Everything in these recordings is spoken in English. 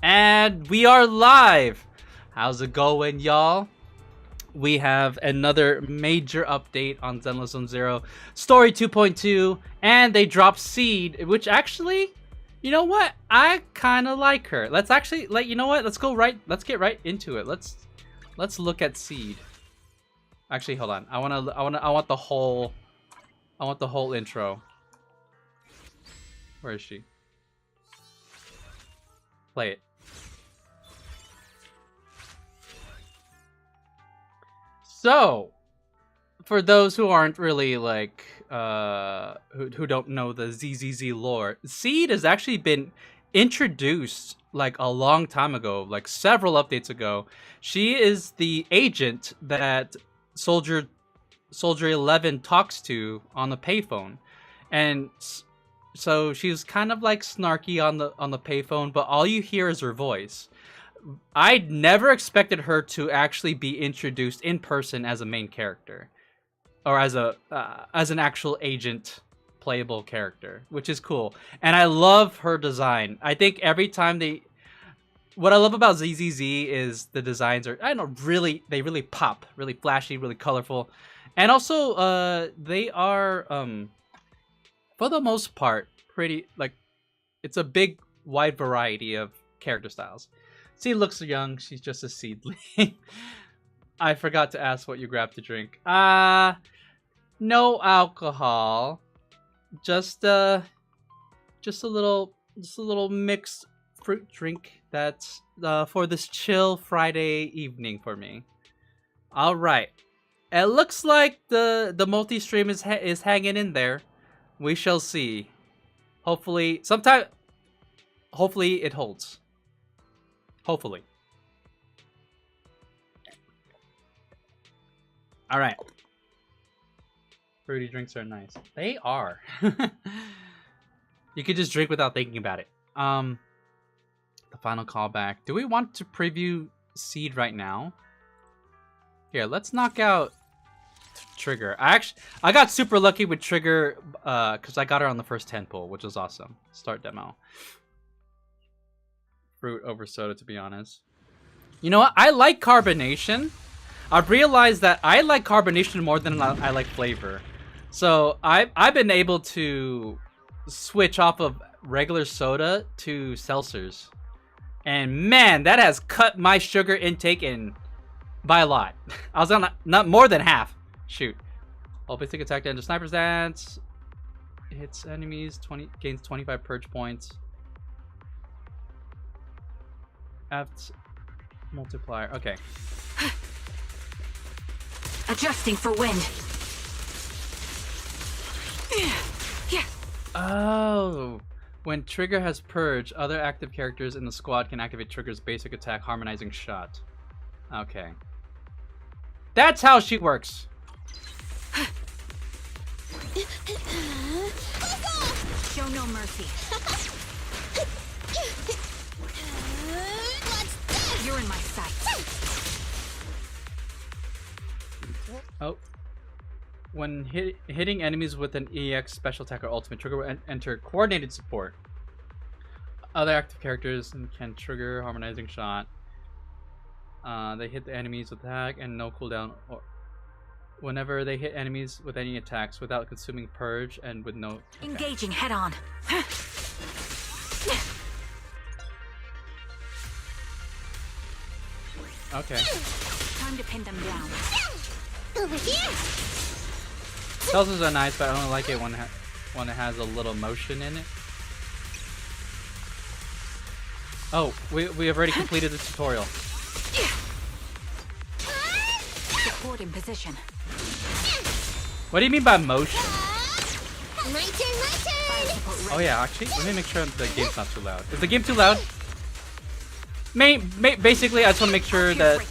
And we are live! How's it going, y'all? We have another major update on Zenless Zone Zero, Story 2.2, and they dropped Seed, which actually, you know what? I kind of like her. Let's actually, you know what? Let's get right into it. Let's look at Seed. Actually, hold on. I want the whole intro. Where is she? Play it. So, for those who aren't really like who don't know the ZZZ lore, Seed has actually been introduced like a long time ago, like several updates ago. She is the agent that Soldier 11 talks to on the payphone, and so she's kind of like snarky on the payphone, but all you hear is her voice. I never expected her to actually be introduced in person as a main character, or as an actual agent playable character, which is cool. And I love her design. I think every time what I love about ZZZ is the designs are, I don't know, they really pop, really flashy, really colorful, and also they are for the most part pretty, like, it's a big wide variety of character styles. Seed looks young. She's just a seedling. I forgot to ask what you grabbed to drink. No alcohol. Just a little mixed fruit drink that's for this chill Friday evening for me. All right. It looks like the multi-stream is hanging in there. We shall see. Hopefully it holds. Hopefully. All right. Fruity drinks are nice. They are. You could just drink without thinking about it. The final callback. Do we want to preview Seed right now? Here, let's knock out Trigger. I got super lucky with Trigger because I got her on the first 10 pull, which was awesome. Start demo. Fruit over soda, to be honest. You know what? I like carbonation. I've realized that I like carbonation more than I like flavor. So I've been able to switch off of regular soda to seltzers. And man, that has cut my sugar intake by a lot. I was on not more than half. Shoot. All basic attack to enter sniper's dance. Hits enemies, gains 25 purge points. F multiplier. Okay. Adjusting for wind. Oh. When Trigger has purge, other active characters in the squad can activate Trigger's basic attack harmonizing shot. Okay. That's how she works. Show no mercy. You're in my sight. Oh. When hitting enemies with an EX special attack or ultimate, Trigger will enter coordinated support. Other active characters can trigger harmonizing shot. They hit the enemies with attack and no cooldown, or whenever they hit enemies with any attacks without consuming purge and with no... Okay. Engaging head on. Okay. Time to pin them down. Over here. Seltzers are nice, but I don't like it when it has a little motion in it. Oh, we have already completed the tutorial. Support in position. What do you mean by motion? My turn. Oh yeah, actually, let me make sure the game's not too loud. Is the game too loud? Basically, I just want to make sure that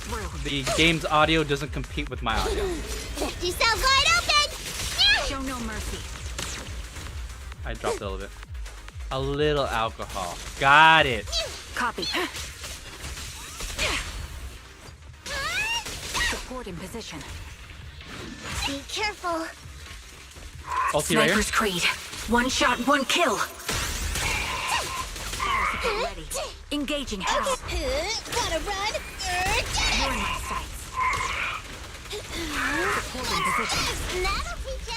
the game's audio doesn't compete with my audio. Left yourself wide open. Show no mercy. I dropped a little bit. A little alcohol. Got it. Copy. Support in position. Be careful. Ulti right here. Sniper's Creed. One shot, one kill. support ready. Engaging Hal. Gotta run. You're in my sights. Support in position. That'll teach ya.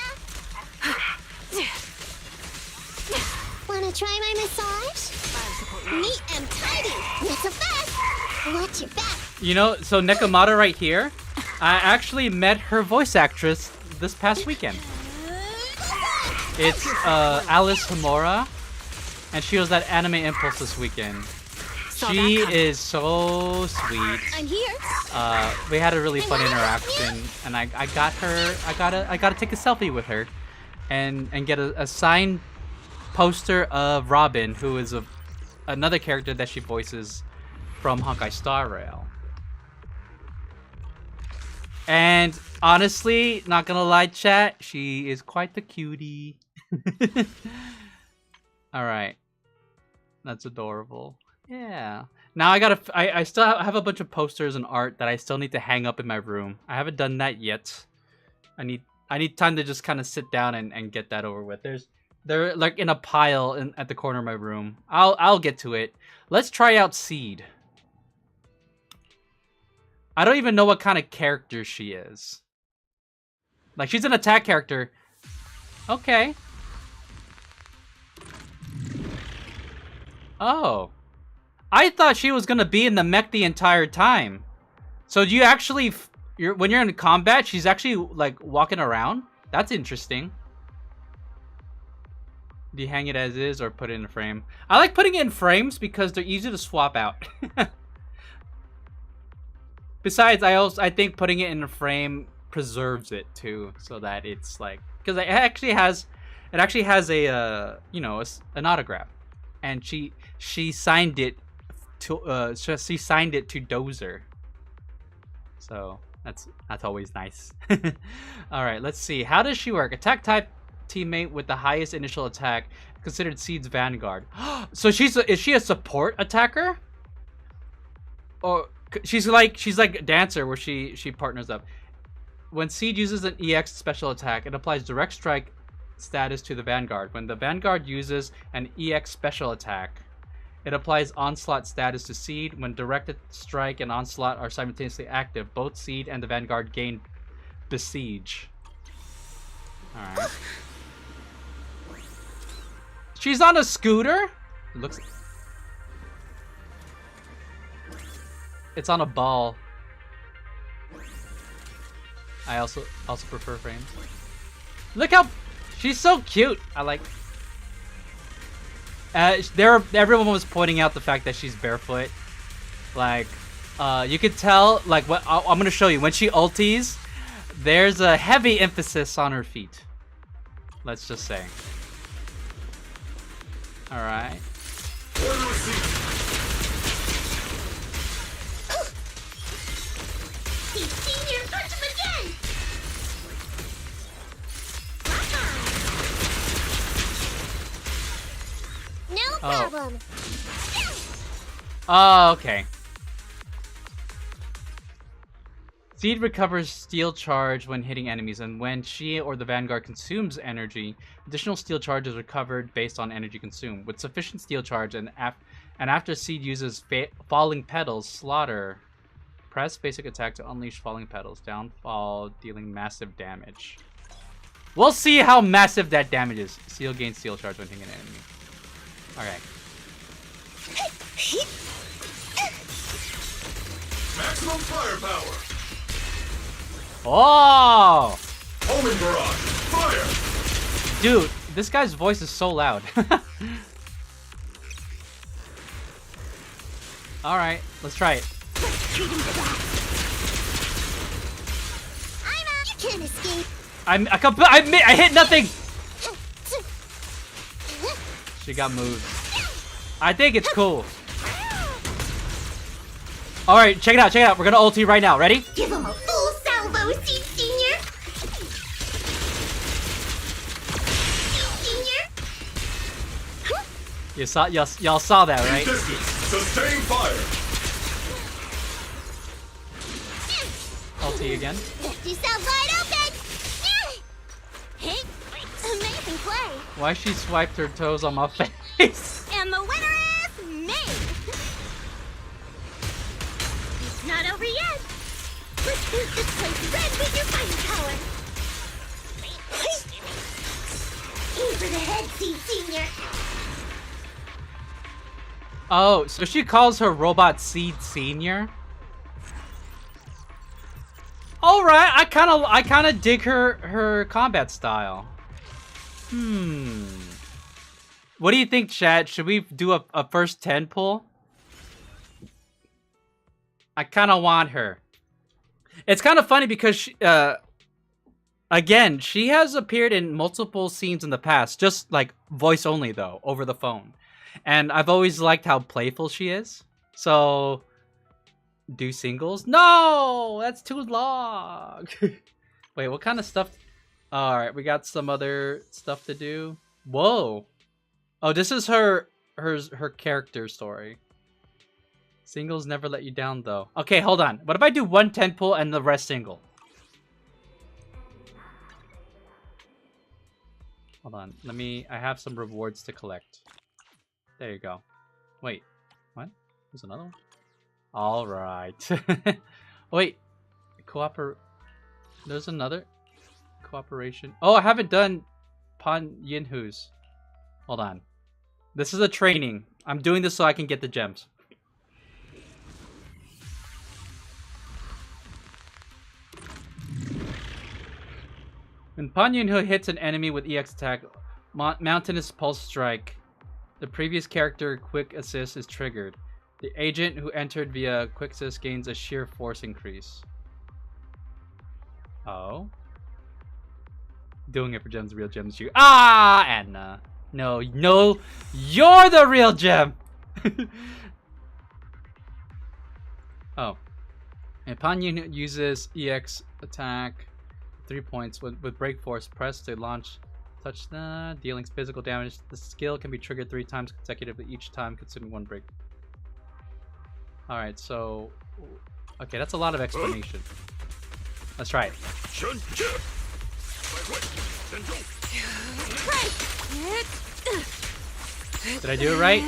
Wanna try my massage? Fire support ready. Neat and tidy. Not so fast. Watch your back. You know, so Nekomata right here, I actually met her voice actress this past weekend. It's Alice Hamura, and she was at Anime Impulse this weekend. She is so sweet. I'm here. We had a really fun interaction, and I gotta take a selfie with her, and get a signed poster of Robin, who is another character that she voices from Honkai Star Rail. And honestly, not gonna lie, chat, she is quite the cutie. All right, that's adorable. Yeah. Now I still have a bunch of posters and art that I still need to hang up in my room. I haven't done that yet. I need time to just kind of sit down and get that over with. They're like in a pile at the corner of my room. I'll get to it. Let's try out Seed. I don't even know what kind of character she is. Like, she's an attack character. Okay. Oh. I thought she was gonna be in the mech the entire time. So do you actually, when you're in combat, she's actually like walking around? That's interesting. Do you hang it as is or put it in a frame? I like putting it in frames because they're easy to swap out. Besides, I think putting it in a frame preserves it too, so that it's like, because it actually has a you know, an autograph, and she signed it to she signed it to Dozer, so that's always nice. All right, let's see. How does she work? Attack type teammate with the highest initial attack, considered Seed's vanguard. So is she a support attacker? Or she's like Dancer, where she partners up. When Seed uses an EX special attack, it applies direct strike status to the vanguard. When the vanguard uses an EX special attack, it applies onslaught status to Seed. When directed strike and onslaught are simultaneously active, both Seed and the vanguard gain besiege. All right. She's on a scooter? It looks... It's on a ball. I also prefer frames. Look how... She's so cute! I like... everyone was pointing out the fact that she's barefoot. Like, you could tell, like, what I'm gonna show you. When she ulties, there's a heavy emphasis on her feet. Let's just say. Alright. Senior, punch him again! No problem. Oh, okay. Seed recovers steel charge when hitting enemies, and when she or the vanguard consumes energy, additional steel charge is recovered based on energy consumed. With sufficient steel charge and after Seed uses falling petals, slaughter. Press basic attack to unleash falling petals. Downfall, dealing massive damage. We'll see how massive that damage is. Seal gains steel charge when hitting an enemy. Alright. Maximum firepower. Oh! Omen barrage. Fire. Dude, this guy's voice is so loud. Alright, let's try it. Treat him to that. I'm out. You can't escape. I hit nothing! She got moved. I think it's cool. Alright, check it out. We're gonna ulti right now. Ready? Give him a full salvo, Seed Senior. Seed Senior. Y'all saw that, right? Distance. Sustain fire. Ulti again. Left yourself wide open. Hey, amazing play. Why she swiped her toes on my face? And the winner is me. over yet. Let's paint this place red with your fighting power. Aim for the head, Senior. Oh, so she calls her robot Seed Senior? Alright, I kinda dig her combat style. What do you think, chat? Should we do a first 10 pull? I kinda want her. It's kind of funny because she, again, she has appeared in multiple scenes in the past, just like voice only though, over the phone. And I've always liked how playful she is. So, do singles? No! That's too long! Wait, what kind of stuff? Alright, we got some other stuff to do. Whoa! Oh, this is her character story. Singles never let you down, though. Okay, hold on. What if I do 110 pull and the rest single? Hold on. I have some rewards to collect. There you go. Wait. What? There's another one? Alright. Wait. There's another? Cooperation. Oh, I haven't done Pan Yinhu's. Hold on. This is a training. I'm doing this so I can get the gems. When Pan Yinhu hits an enemy with EX attack, Mountainous Pulse Strike, the previous character Quick Assist is triggered. The agent who entered via Quick Assist gains a sheer force increase. Oh. Doing it for gems, real gems. You. Ah, Anna. No, you're the real gem. Oh. And Pan Yinhu uses EX attack. 3 points with break force. Press to launch. Touch the dealing physical damage. The skill can be triggered 3 times consecutively, each time consuming 1 break. All right, so okay, that's a lot of explanation. Let's try it. Did I do it right?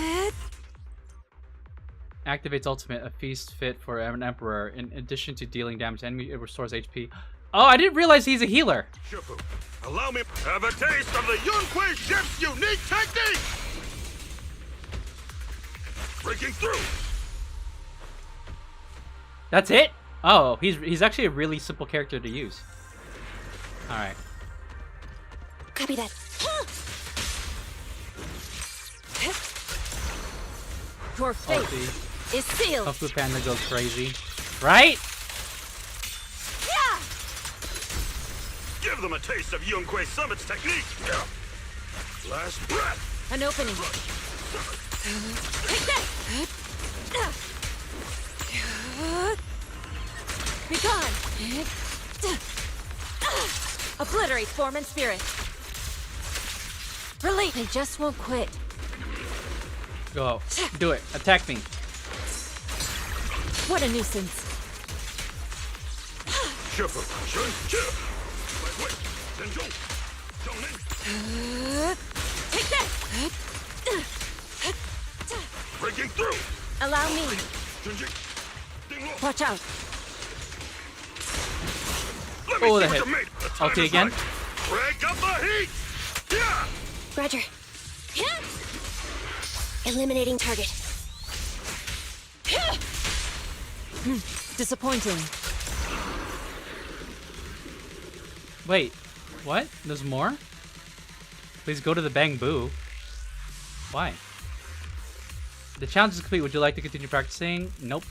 Activates ultimate, a feast fit for an emperor. In addition to dealing damage to enemy, it restores HP. Oh, I didn't realize he's a healer. Shifu, allow me to have a taste of the Yunhui ship's unique technique! Breaking through! That's it? Oh, he's actually a really simple character to use. Alright. Copy that. Your fate Ulti. is sealed. Kung Fu Panda goes crazy. Right? Give them a taste of Yunhui Summit's technique! Last breath! An opening. Take that! Be gone! Obliterate form and spirit. Relief. They just won't quit. Go. Do it. Attack me. What a nuisance. Shifu, Shun, Shifu! Wait, Zenjong, Zhongnin, Take that! breaking through! Allow me. Junji, Dinglo, Watch out. let me Oh, see that what hit. you made! The time Ulti is again? right. Crank up the heat! Yeah! Roger. Eliminating target. Disappointing. Wait. What? There's more? Please go to the Bang Boo. Why? The challenge is complete. Would you like to continue practicing? Nope.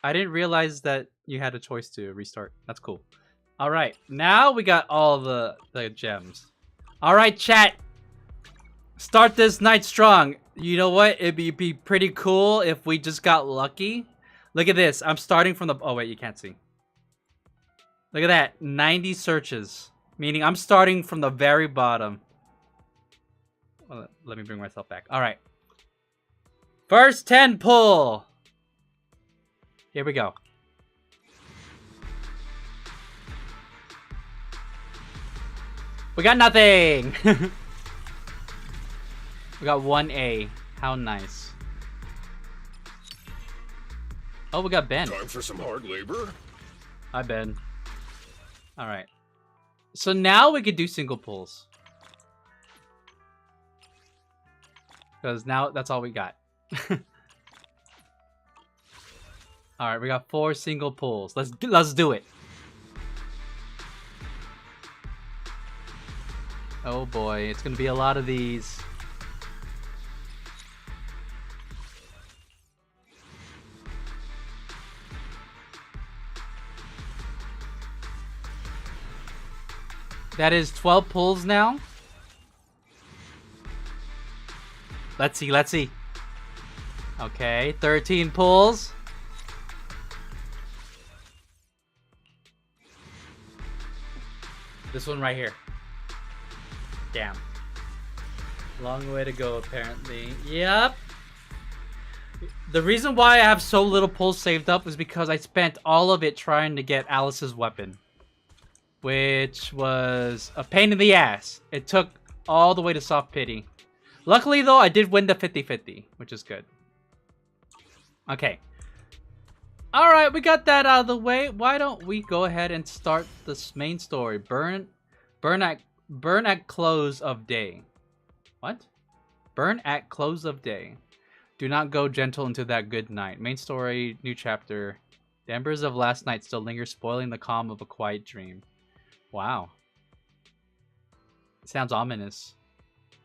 I didn't realize that you had a choice to restart. That's cool. Alright, now we got all the gems. Alright, chat. Start this night strong. You know what? It'd be pretty cool if we just got lucky. Look at this. I'm starting from the... Oh, wait, you can't see. Look at that. 90 searches. Meaning I'm starting from the very bottom. Well, let me bring myself back. Alright. First 10 pull. Here we go. We got nothing. We got 1A. How nice. Oh, we got Ben. Time for some hard labor? Hi, Ben. All right. So now we could do single pulls. Because now that's all we got. All right, we got 4 single pulls. Let's do it. Oh boy, it's gonna be a lot of these. That is 12 pulls now. Let's see, let's see. Okay, 13 pulls. This one right here. Damn. Long way to go, apparently. Yep. The reason why I have so little pulls saved up is because I spent all of it trying to get Alice's weapon, which was a pain in the ass. It took all the way to soft pity. Luckily, though, I did win the 50-50, which is good. Okay. Alright, we got that out of the way. Why don't we go ahead and start this main story? Burn at close of day. What? Burn at close of day. Do not go gentle into that good night. Main story, new chapter. The embers of last night still linger, spoiling the calm of a quiet dream. Wow. It sounds ominous.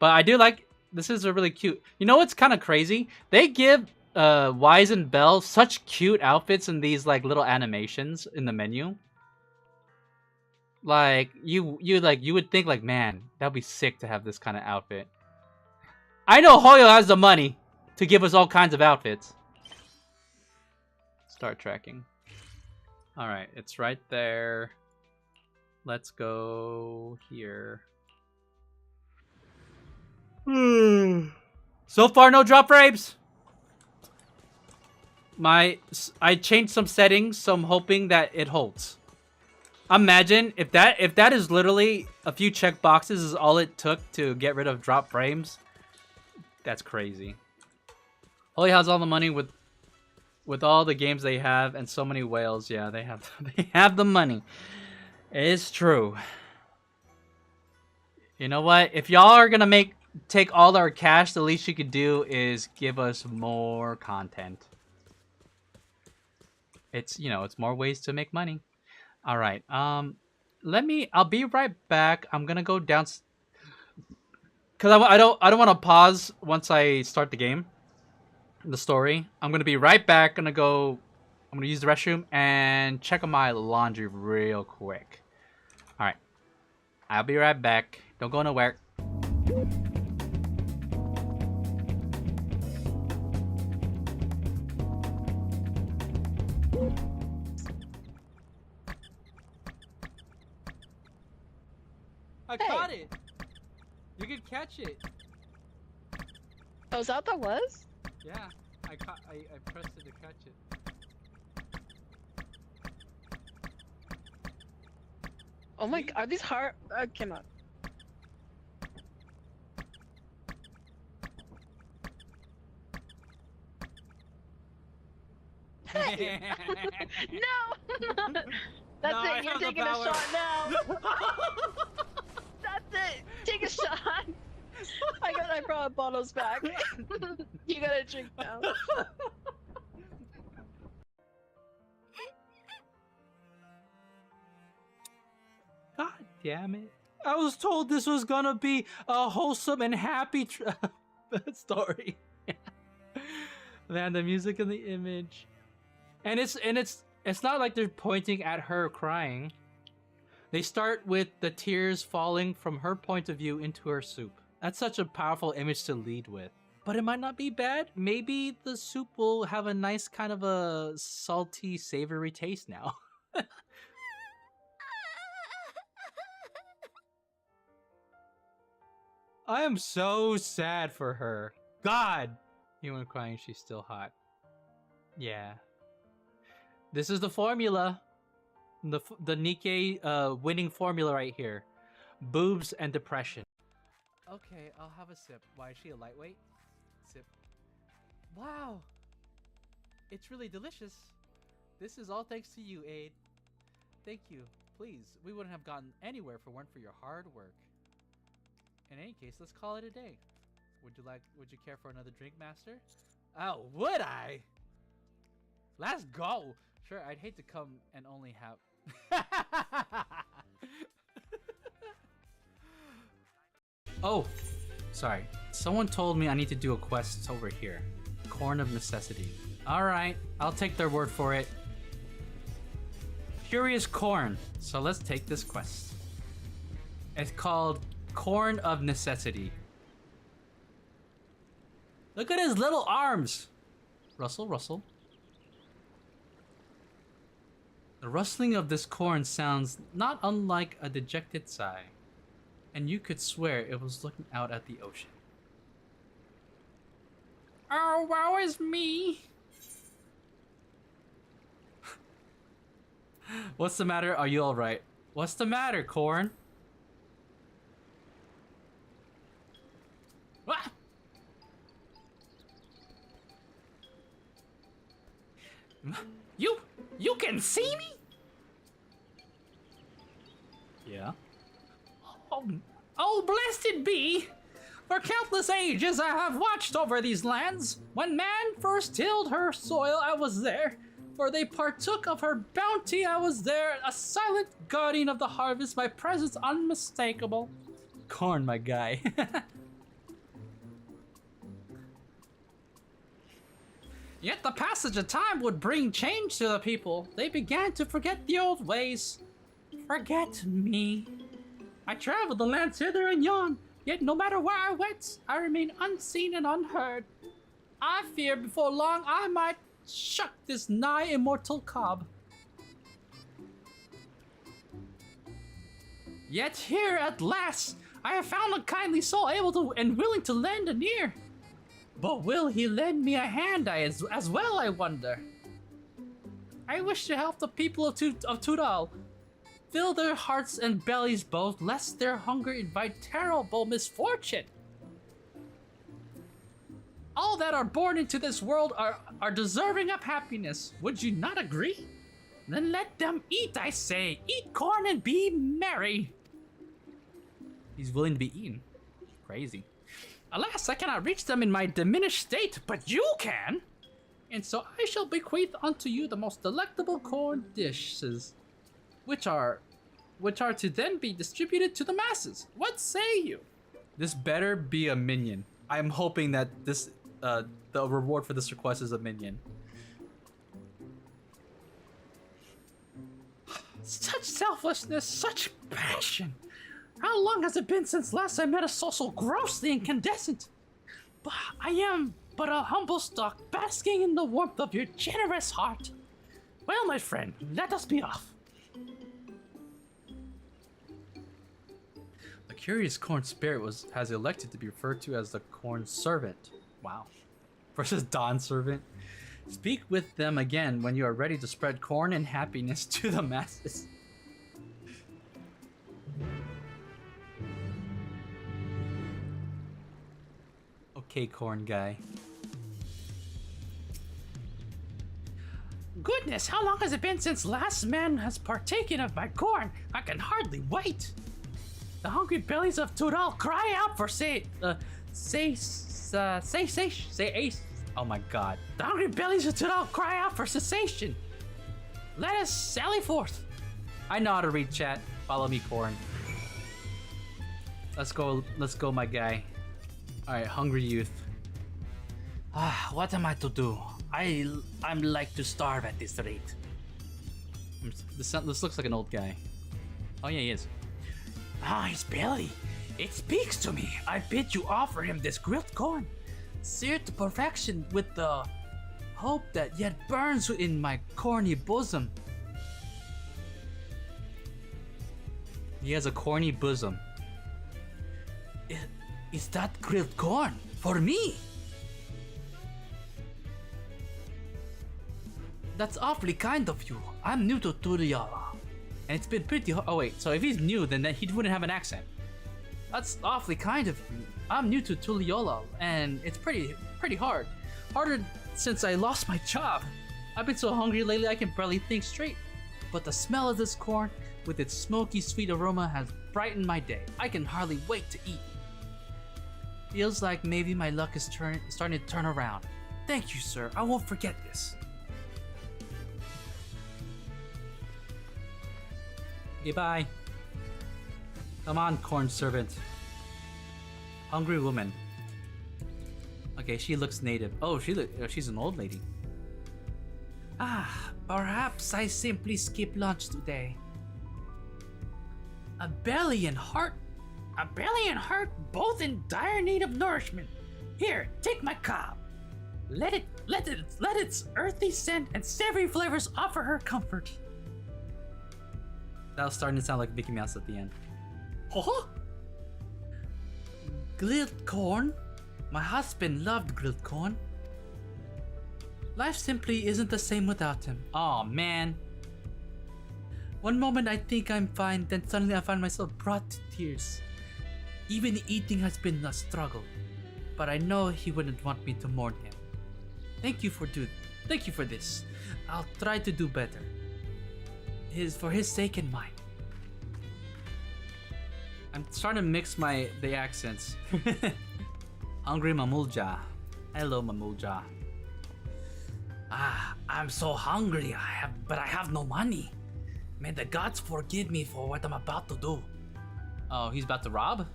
But I do like... This is a really cute... You know what's kind of crazy? They give Wise and Belle such cute outfits in these like little animations in the menu. Like you would think like, man, that'd be sick to have this kind of outfit. I know Hoyo has the money to give us all kinds of outfits. Start tracking. All right, it's right there. Let's go here. So far, no drop frames. I changed some settings, so I'm hoping that it holds. Imagine if that is literally a few check boxes is all it took to get rid of drop frames. That's crazy. Holy has all the money with all the games they have and so many whales. Yeah, they have the money. It's true. You know what? If y'all are gonna take all our cash, the least you could do is give us more content. It's, you know, it's more ways to make money. All right. I'll be right back. I'm going to go down cuz I don't want to pause once I start the game. The story. I'm going to be right back. I'm going to use the restroom and check on my laundry real quick. All right. I'll be right back. Don't go nowhere. I caught it. You could catch it. Oh, is that what that was? Yeah, I pressed it to catch it. Oh my god, are these hard? Come on. Hey! No! That's No, I it, you're have the taking a power. shot now! That's it! Take a shot! I brought bottles back. You gotta drink now. God damn it. I was told this was gonna be a wholesome and happy story. Man, the music and the image. And it's not like they're pointing at her crying. They start with the tears falling from her point of view into her soup. That's such a powerful image to lead with. But it might not be bad. Maybe the soup will have a nice kind of a salty, savory taste now. I am so sad for her. God! Even crying, she's still hot. Yeah. This is the formula. The Nikkei winning formula right here. Boobs and depression. Okay, I'll have a sip. Why, is she a lightweight? Sip. Wow! It's really delicious. This is all thanks to you, Aid. Thank you. Please, we wouldn't have gotten anywhere if it weren't for your hard work. In any case, let's call it a day. Would you care for another drink, Master? Oh, would I? Let's go! Sure, I'd hate to come and only have... Oh, sorry. Someone told me I need to do a quest over here. Corn of Necessity. Alright, I'll take their word for it. Curious Corn. So let's take this quest. It's called Corn of Necessity. Look at his little arms! Rustle, rustle. The rustling of this corn sounds not unlike a dejected sigh, and you could swear it was looking out at the ocean. Oh, woe is me! What's the matter? Are you alright? What's the matter, corn? Ah! You can see me? Yeah. Oh, blessed be! For countless ages I have watched over these lands. When man first tilled her soil, I was there. For they partook of her bounty, I was there. A silent guardian of the harvest, my presence unmistakable. Corn, my guy. Yet the passage of time would bring change to the people. They began to forget the old ways. Forget me. I traveled the lands hither and yon, yet no matter where I went, I remain unseen and unheard. I fear before long I might shuck this nigh immortal cob. Yet here at last, I have found a kindly soul able to and willing to lend an ear. But will he lend me a hand as well, I wonder? I wish to help the people of Tudal. Fill their hearts and bellies both, lest their hunger invite terrible misfortune. All that are born into this world are deserving of happiness. Would you not agree? Then let them eat, I say. Eat corn and be merry. He's willing to be eaten. Crazy. Alas, I cannot reach them in my diminished state, but you can! And so I shall bequeath unto you the most delectable corn dishes, which are to then be distributed to the masses. What say you? This better be a minion. I'm hoping that this, the reward for this request is a minion. Such selflessness, such passion! How long has it been since last I met a soul so grossly incandescent? But I am but a humble stock, basking in the warmth of your generous heart. Well, my friend, let us be off. The curious corn spirit has elected to be referred to as the corn servant. Wow. Versus Dawn servant. Speak with them again when you are ready to spread corn and happiness to the masses. Okay, corn guy. Goodness, how long has it been since last man has partaken of my corn? I can hardly wait. The hungry bellies of Tudal cry out for oh my god. The hungry bellies of Tudal cry out for cessation. Let us sally forth. I know how to read chat. Follow me, corn. Let's go, my guy. Alright, hungry youth. What am I to do? I'm like to starve at this rate. This looks like an old guy. Oh yeah, he is. His belly. It speaks to me. I bid you offer him this grilled corn, seared to perfection with the hope that yet burns within my corny bosom. He has a corny bosom. Is that grilled corn for me? That's awfully kind of you. I'm new to Turiala, and it's been pretty hard. Oh wait, so if he's new, then he wouldn't have an accent. That's awfully kind of you. I'm new to Tuliola, and it's pretty hard. Harder since I lost my job. I've been so hungry lately I can barely think straight. But the smell of this corn, with its smoky sweet aroma, has brightened my day. I can hardly wait to eat. Feels like maybe my luck is starting to turn around. Thank you, sir. I won't forget this. Okay, bye. Come on, corn servant. Hungry woman. Okay, she looks native. Oh, she's an old lady. Ah, perhaps I simply skip lunch today. A belly and heart? A belly and heart both in dire need of nourishment. Here, take my cob. Let its earthy scent and savory flavors offer her comfort. That was starting to sound like Mickey Mouse at the end. Huh? Grilled corn? My husband loved grilled corn. Life simply isn't the same without him. Aw, man. One moment I think I'm fine, then suddenly I find myself brought to tears. Even eating has been a struggle, but I know he wouldn't want me to mourn him. Thank you for this. I'll try to do better. For his sake and mine. I'm starting to mix the accents. Hungry Mamulja. Hello, Mamulja. Ah, I'm so hungry. But I have no money. May the gods forgive me for what I'm about to do. Oh, he's about to rob?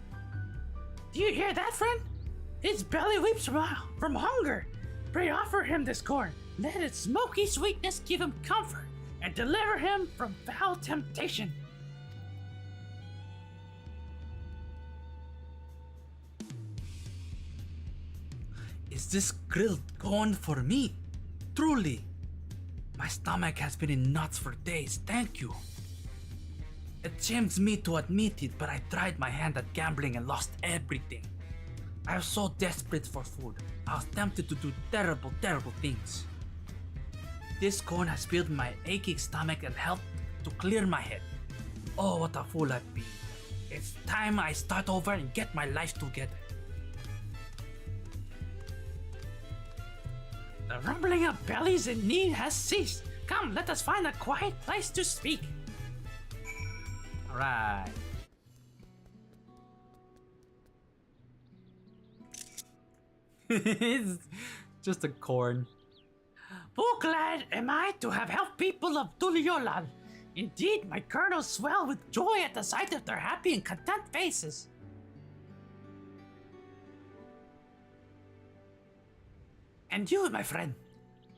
Do you hear that, friend? His belly weeps from hunger. Pray offer him this corn. Let its smoky sweetness give him comfort and deliver him from foul temptation. Is this grilled corn for me? Truly. My stomach has been in knots for days, thank you. It shames me to admit it, but I tried my hand at gambling and lost everything. I was so desperate for food, I was tempted to do terrible, terrible things. This corn has filled my aching stomach and helped to clear my head. Oh, what a fool I've been. It's time I start over and get my life together. The rumbling of bellies in need has ceased. Come, let us find a quiet place to speak. Alright. It's just a corn. Full glad am I to have helped people of Tuliolal. Indeed, my kernels swell with joy at the sight of their happy and content faces. And you, my friend,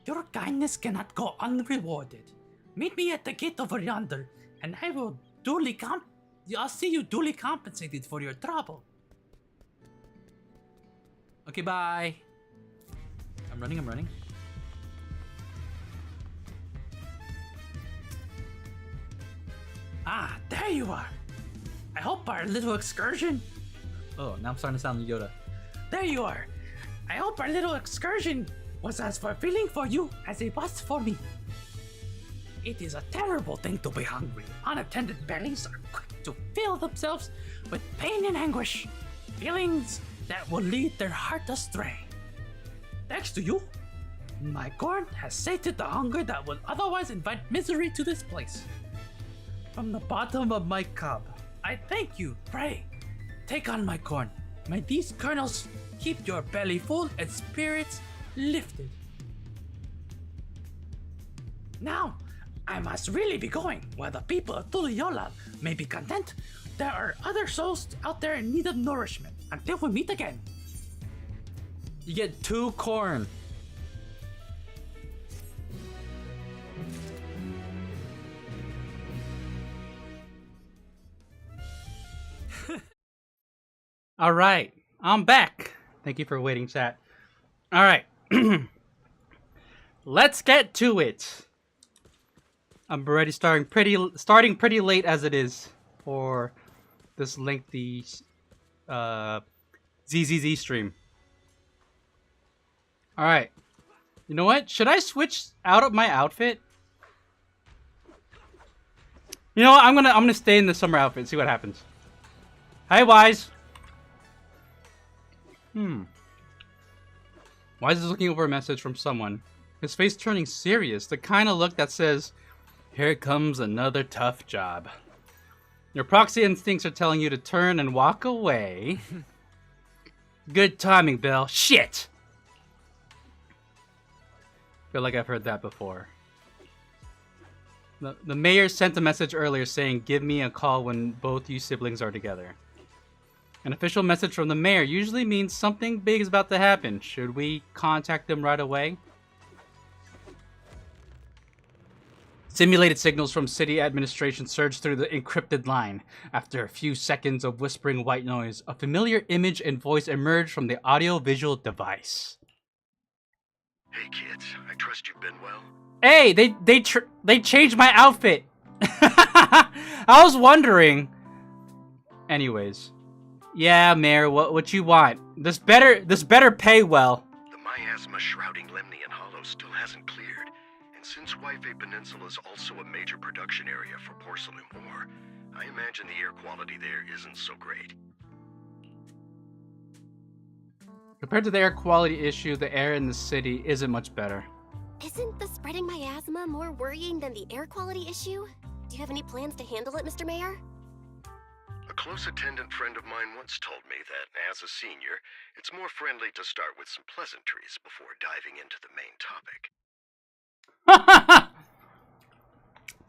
your kindness cannot go unrewarded. Meet me at the gate over yonder, and I will I'll see you duly compensated for your trouble. Okay, bye. I'm running. Ah, there you are. I hope our little excursion... Oh, now I'm starting to sound like Yoda. There you are. I hope our little excursion was as fulfilling for you as it was for me. It is a terrible thing to be hungry. Unattended bellies are quick to fill themselves with pain and anguish, feelings that will lead their heart astray. Thanks to you, my corn has sated the hunger that would otherwise invite misery to this place. From the bottom of my cob, I thank you. Pray, take on my corn. May these kernels keep your belly full and spirits lifted. Now, I must really be going. While the people of Tuliolal may be content, there are other souls out there in need of nourishment. Until we meet again. You get 2 corn. All right, I'm back. Thank you for waiting, chat. All right. Let's get to it. I'm already starting pretty late as it is for this lengthy ZZZ stream. All right. You know what? Should I switch out of my outfit? You know what? I'm gonna stay in the summer outfit and see what happens. Hi, Wise. Wise is looking over a message from someone. His face turning serious, the kind of look that says, "Here comes another tough job." Your proxy instincts are telling you to turn and walk away. Good timing, Bill. Shit! Feel like I've heard that before. The mayor sent a message earlier saying, "Give me a call when both you siblings are together." An official message from the mayor usually means something big is about to happen. Should we contact them right away? Simulated signals from city administration surged through the encrypted line. After a few seconds of whispering white noise, a familiar image and voice emerged from the audio-visual device. Hey kids, I trust you've been well. Hey, they changed my outfit. I was wondering. Anyways, yeah, Mayor, what you want? This better pay well. The miasma shrouding Lemnian Hollow still hasn't cleared. Since Waifei Peninsula is also a major production area for porcelain ore, I imagine the air quality there isn't so great. Compared to the air quality issue, the air in the city isn't much better. Isn't the spreading miasma more worrying than the air quality issue? Do you have any plans to handle it, Mr. Mayor? A close attendant friend of mine once told me that, as a senior, it's more friendly to start with some pleasantries before diving into the main topic.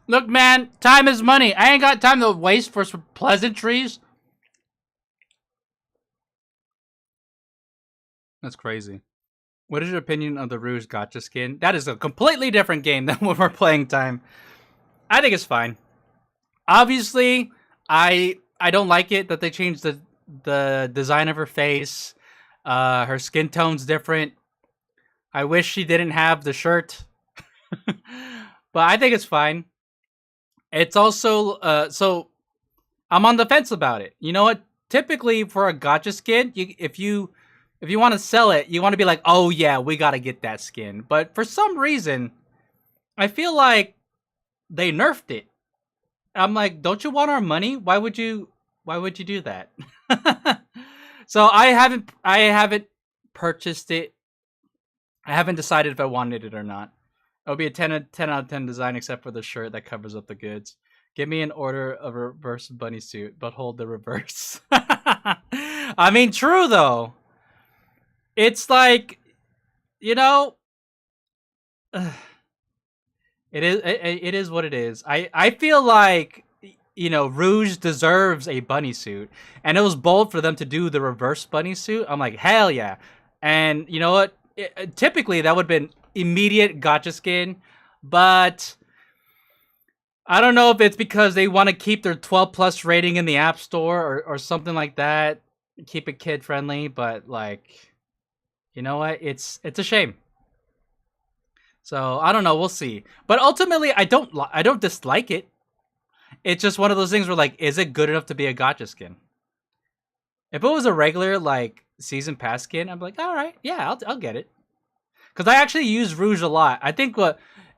Look, man, time is money. I ain't got time to waste for some pleasantries. That's crazy. What is your opinion of the Rouge Gacha skin? That is a completely different game than what we're playing time. I think it's fine. Obviously, I don't like it that they changed the design of her face. Her skin tone's different. I wish she didn't have the shirt. But I think it's fine. It's also so I'm on the fence about it. You know what? Typically for a gacha skin, if you want to sell it, you want to be like, "Oh yeah, we got to get that skin." But for some reason, I feel like they nerfed it. I'm like, "Don't you want our money? Why would you do that?" So I haven't purchased it. I haven't decided if I wanted it or not. It'll be a 10 out of 10 design except for the shirt that covers up the goods. Give me an order of a reverse bunny suit, but hold the reverse. I mean, true though. It's like, you know, it is what it is. I feel like, you know, Rouge deserves a bunny suit, and it was bold for them to do the reverse bunny suit. I'm like, hell yeah. And you know what? Typically that would have been immediate gacha skin, but I don't know if it's because they want to keep their 12+ rating in the App Store or something like that, keep it kid friendly. But like, you know what? It's a shame. So I don't know. We'll see. But ultimately, I don't dislike it. It's just one of those things where like, is it good enough to be a gacha skin? If it was a regular like season pass skin, I'm like, all right, yeah, I'll get it. Because I actually use Rouge a lot. I think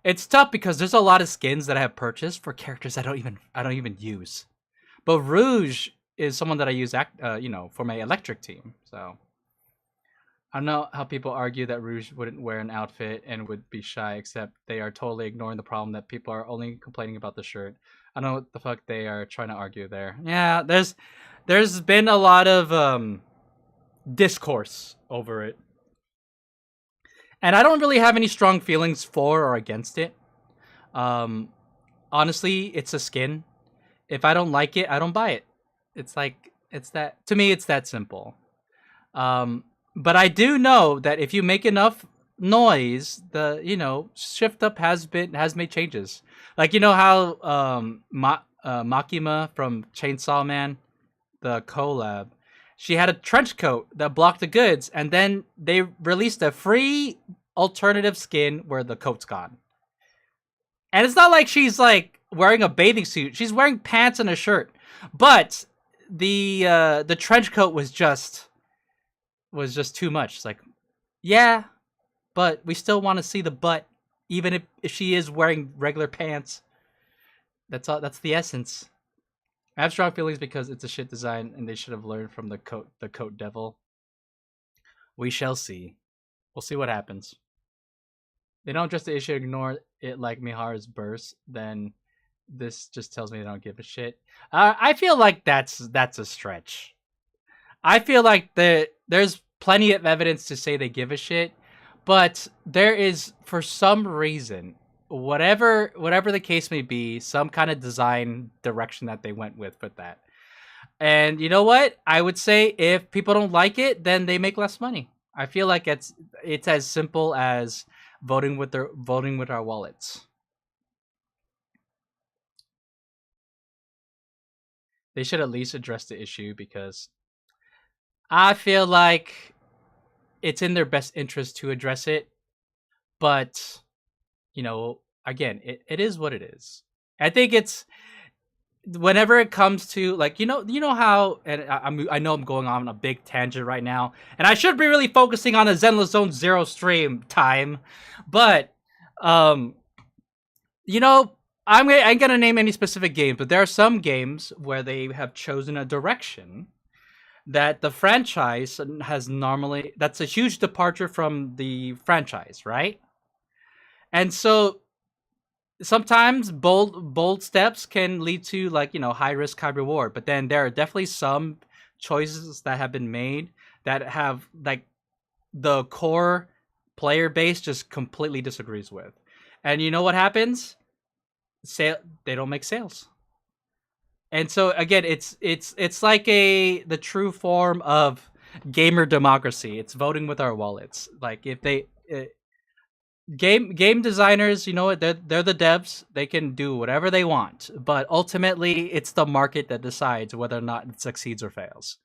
it's tough because there's a lot of skins that I have purchased for characters I don't even use. But Rouge is someone that I use you know, for my electric team. So I don't know how people argue that Rouge wouldn't wear an outfit and would be shy, except they are totally ignoring the problem that people are only complaining about the shirt. I don't know what the fuck they are trying to argue there. Yeah, there's been a lot of discourse over it. And I don't really have any strong feelings for or against it. Honestly, it's a skin. If I don't like it, I don't buy it. It's like, to me, it's that simple. But I do know that if you make enough noise, you know, Shift Up has made changes. Like, you know how Makima from Chainsaw Man, the collab, she had a trench coat that blocked the goods, and then they released a free alternative skin where the coat's gone. And it's not like she's like wearing a bathing suit. She's wearing pants and a shirt. But the trench coat was just too much. It's like, yeah, but we still want to see the butt, even if she is wearing regular pants. That's all. That's the essence. I have strong feelings because it's a shit design, and they should have learned from the coat devil. We shall see. We'll see what happens. they don't address the issue, ignore it like Miharu's burst, then this just tells me they don't give a shit. I feel like that's a stretch. I feel like there's plenty of evidence to say they give a shit, but there is, for some reason, whatever the case may be, some kind of design direction that they went with that. And you know what? I would say if people don't like it, then they make less money. I feel like it's as simple as voting with our wallets. They should at least address the issue because I feel like it's in their best interest to address it. But, you know, again, it is what it is. I think it's whenever it comes to like you know how, and I know I'm going on a big tangent right now, and I should be really focusing on the Zenless Zone Zero stream time, but you know, I ain't gonna name any specific games, but there are some games where they have chosen a direction that the franchise has normally, that's a huge departure from the franchise, right? And so sometimes bold steps can lead to, like, you know, high risk, high reward. But then there are definitely some choices that have been made that have, like, the core player base just completely disagrees with. And you know what happens? They don't make sales. And so again, it's like the true form of gamer democracy. It's voting with our wallets. Like if they game designers, you know what, they're the devs. They can do whatever they want, but ultimately it's the market that decides whether or not it succeeds or fails.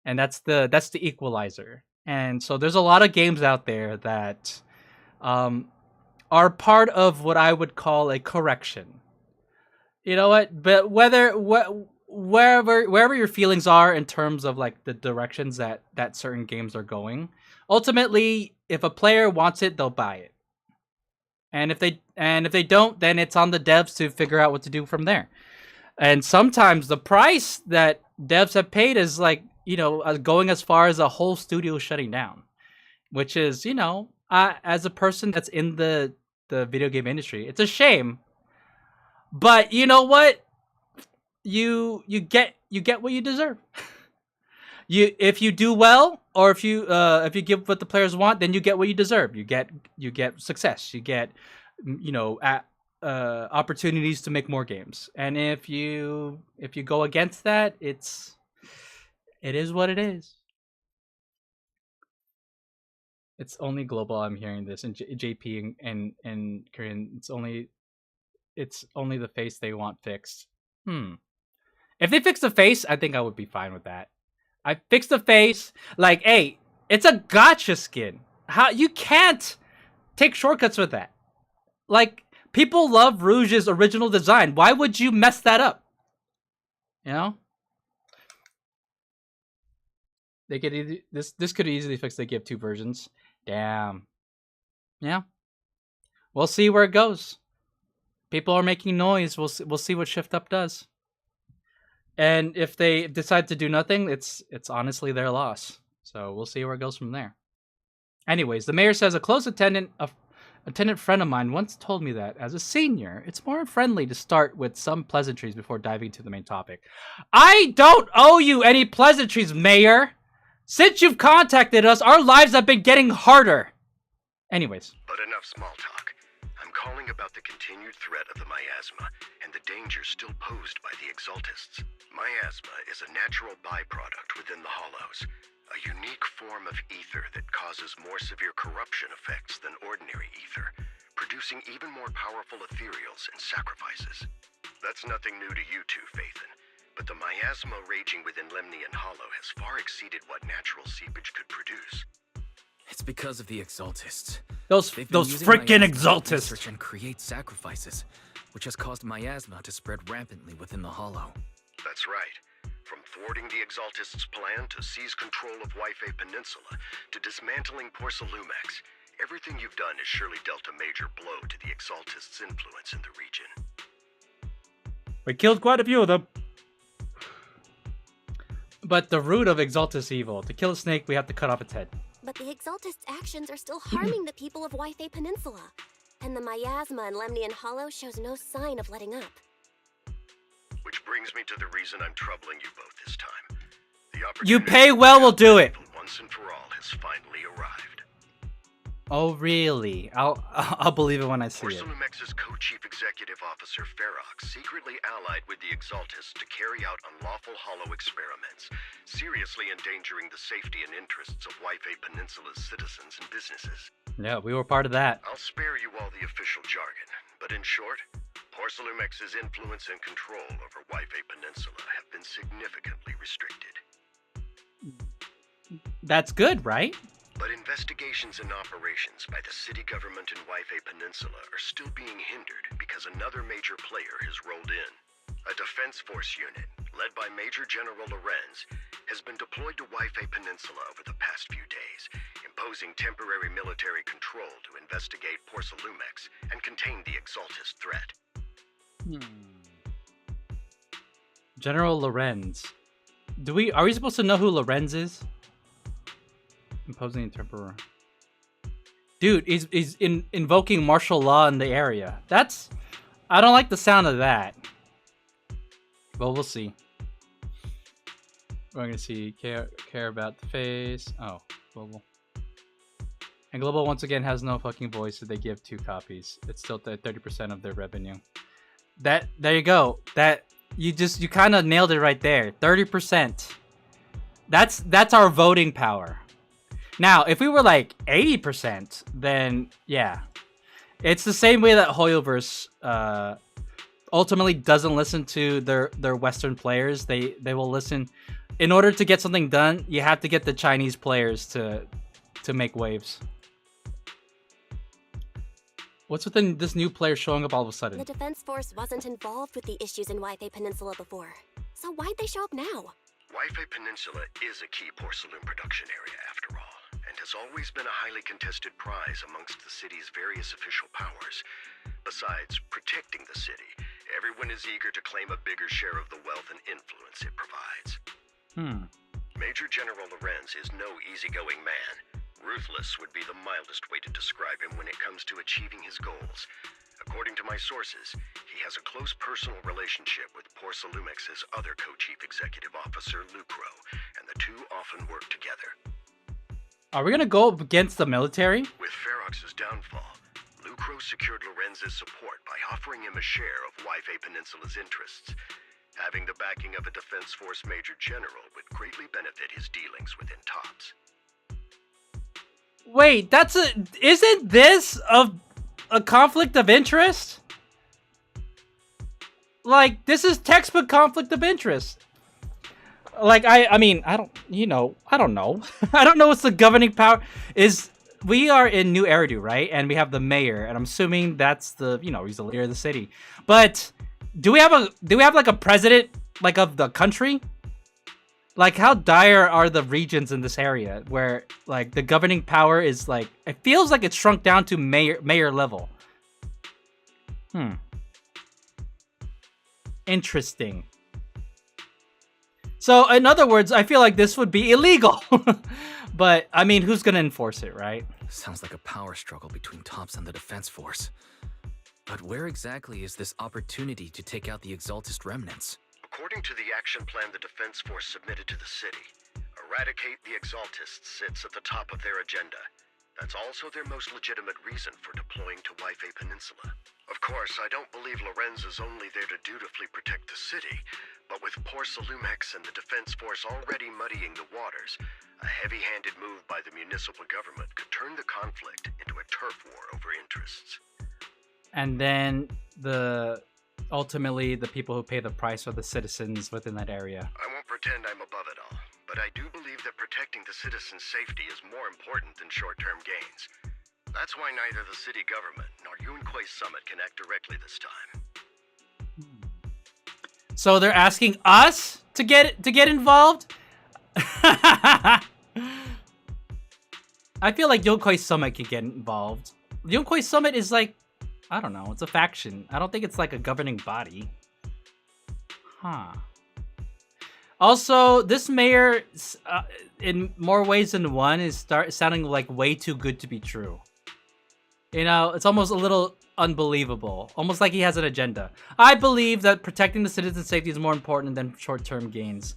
And that's the equalizer. And so there's a lot of games out there that are part of what I would call a correction. You know what? But wherever your feelings are in terms of like the directions that certain games are going, ultimately, if a player wants it, they'll buy it. And if they don't, then it's on the devs to figure out what to do from there. And sometimes the price that devs have paid is like, you know, going as far as a whole studio shutting down, which is, you know, as a person that's in the video game industry, it's a shame. But you know what? You get what you deserve. If you do well, or if you give what the players want, then you get what you deserve. You get success. You get, you know, opportunities to make more games. And if you go against that, it is what it is. It's only global. I'm hearing this, and JP and Korean. It's only the face they want fixed. If they fix the face, I think I would be fine with that. I fixed the face. Like, hey, it's a gotcha skin. How you can't take shortcuts with that? Like, people love Rouge's original design. Why would you mess that up? You know? They could this could easily fix. They give two versions. Damn. Yeah. We'll see where it goes. People are making noise. We'll see what Shift Up does. And if they decide to do nothing, it's honestly their loss. So we'll see where it goes from there. Anyways, the mayor says a close attendant friend of mine once told me that as a senior, it's more friendly to start with some pleasantries before diving to the main topic. I don't owe you any pleasantries, Mayor. Since you've contacted us, our lives have been getting harder. Anyways. But enough small talk. I'm calling about the continued threat of the miasma and the danger still posed by the Exaltists. Miasma is a natural byproduct within the Hollows, a unique form of ether that causes more severe corruption effects than ordinary ether, producing even more powerful ethereals and sacrifices. That's nothing new to you two, Phaethon, but the miasma raging within Lemnian Hollow has far exceeded what natural seepage could produce. It's because of the Exaltists. Those freaking Exaltists research and create sacrifices, which has caused miasma to spread rampantly within the Hollow. That's right. From thwarting the Exaltists' plan to seize control of Yfei Peninsula to dismantling Porcelumex, everything you've done has surely dealt a major blow to the Exaltists' influence in the region. We killed quite a few of them. But the root of Exaltus evil, to kill a snake, we have to cut off its head. But the Exaltist's actions are still harming the people of Wi-Fi Peninsula. And the miasma in Lemnian Hollow shows no sign of letting up. Which brings me to the reason I'm troubling you both this time. The You opportunity pay well, we'll do it. once and for all has finally arrived. Oh, really? I'll believe it when I see it. Porcelumex's co-chief executive officer Ferox secretly allied with the Exaltists to carry out unlawful hollow experiments, seriously endangering the safety and interests of Wi-Fi Peninsula's citizens and businesses. Yeah, we were part of that. I'll spare you all the official jargon, but in short, Porcelumex's influence and control over Wi-Fi Peninsula have been significantly restricted. That's good, right? But investigations and operations by the city government in Wi-Fi Peninsula are still being hindered because another major player has rolled in. A defense force unit, led by Major General Lorenz, has been deployed to Wi-Fi Peninsula over the past few days, imposing temporary military control to investigate Porcelumex and contain the Exaltist threat. General Lorenz. Are we supposed to know who Lorenz is? Imposing temporary. Dude, he's invoking martial law in the area. I don't like the sound of that. But we'll see. We're gonna see care about the face. Oh, global. And global once again has no fucking voice, so they give 2 copies. It's still at 30% of their revenue. There you go. You kind of nailed it right there. 30%. That's our voting power. Now, if we were like 80%, then yeah. It's the same way that Hoyoverse ultimately doesn't listen to their Western players. They will listen. In order to get something done, you have to get the Chinese players to make waves. What's with this new player showing up all of a sudden? The Defense Force wasn't involved with the issues in Wi-Fi Peninsula before. So why'd they show up now? Wi-Fi Peninsula is a key porcelain production area after all, and has always been a highly contested prize amongst the city's various official powers. Besides protecting the city, everyone is eager to claim a bigger share of the wealth and influence it provides. Major General Lorenz is no easygoing man. Ruthless would be the mildest way to describe him when it comes to achieving his goals. According to my sources, he has a close personal relationship with Porcelumex's other co-chief executive officer, Lucro, and the two often work together. Are we gonna go up against the military? With Ferox's downfall, Lucro secured Lorenz's support by offering him a share of Wi-Fi Peninsula's interests. Having the backing of a Defense Force Major General would greatly benefit his dealings within TOPS. Wait, isn't this a conflict of interest? Like, this is textbook conflict of interest. Like, I mean, I don't know. I don't know what's the governing power is. We are in New Eridu, right? And we have the mayor, and I'm assuming that's he's the leader of the city. But do we have like a president, like, of the country? Like, how dire are the regions in this area where, like, the governing power is, like, it feels like it's shrunk down to mayor level. Interesting. So, in other words, I feel like this would be illegal. But, I mean, who's gonna enforce it, right? Sounds like a power struggle between TOPS and the Defense Force. But where exactly is this opportunity to take out the Exaltist remnants? According to the action plan the Defense Force submitted to the city, eradicate the Exaltists sits at the top of their agenda. That's also their most legitimate reason for deploying to Wi-Fi Peninsula. Of course, I don't believe Lorenz is only there to dutifully protect the city, but with Porcelumex and the Defense Force already muddying the waters, a heavy-handed move by the municipal government could turn the conflict into a turf war over interests. And then ultimately, the people who pay the price are the citizens within that area. I won't pretend I'm above it all, but I do believe that protecting the citizens' safety is more important than short-term gains. That's why neither the city government nor Yunquei Summit can act directly this time. So they're asking us to get involved? I feel like Yunquei Summit could get involved. Yunquei Summit is like, I don't know, it's a faction. I don't think it's like a governing body. Also, this mayor, in more ways than one, is sounding like way too good to be true. You know, it's almost a little unbelievable. Almost like he has an agenda. I believe that protecting the citizens' safety is more important than short-term gains.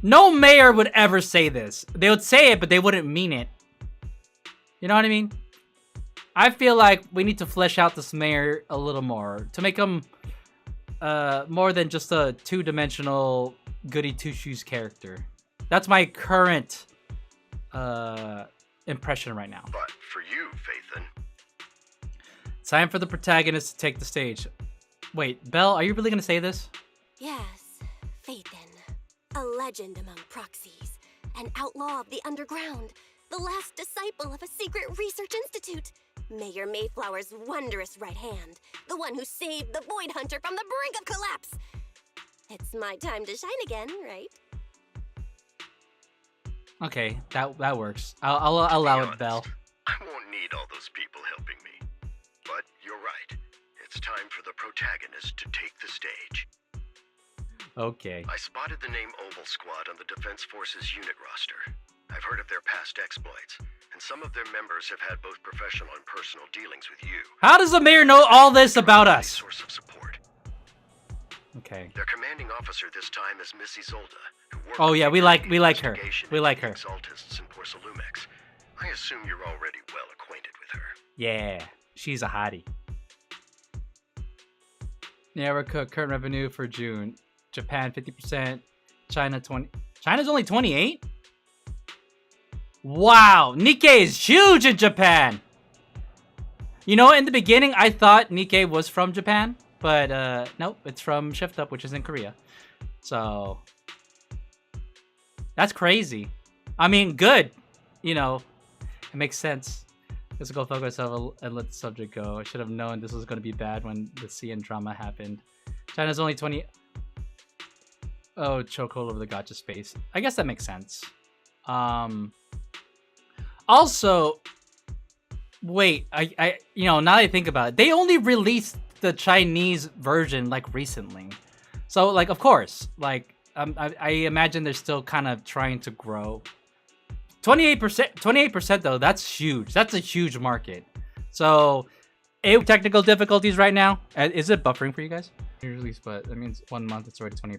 No mayor would ever say this. They would say it, but they wouldn't mean it. You know what I mean? I feel like we need to flesh out this mayor a little more to make him more than just a two-dimensional goody two-shoes character. That's my current impression right now. But for you, Phaethon, Time for the protagonist to take the stage. Wait, Belle, are you really gonna say this? Yes, Phaethon. A legend among proxies. An outlaw of the underground. The last disciple of a secret research institute. Mayor Mayflower's wondrous right hand. The one who saved the Void Hunter from the brink of collapse. It's my time to shine again, right? Okay, that works. I'll allow it, Belle. I won't need all those people helping me. But you're right. It's time for the protagonist to take the stage. Okay. I spotted the name Oval Squad on the Defense Forces unit roster. I've heard of their past exploits, and some of their members have had both professional and personal dealings with you. How does the mayor know all this about us? Source of support. Okay. Their commanding officer this time is Miss Isolde, who worked Oh yeah, with we the like her. investigation We like into her. the Exaltists in Porcelumex. I assume you're already well acquainted with her. Yeah, she's a hottie. Yeah, current revenue for June. Japan 50%, China 20. China's only 28? Wow, Nikkei is huge in Japan. You know, in the beginning, I thought Nikkei was from Japan, but nope, it's from Shift Up, which is in Korea. So that's crazy. I mean, good. You know, it makes sense. Let's go fuck myself and let the subject go. I should have known this was going to be bad when the CN drama happened. China's only 20. Oh, chokehold over the gotcha space. I guess that makes sense. Also, wait, I you know, now that I think about it, they only released the Chinese version like recently. So like, of course, like I imagine they're still kind of trying to grow. 28% though, that's huge. That's a huge market. So, technical difficulties right now. Is it buffering for you guys? Release, but that means 1 month it's already 20%.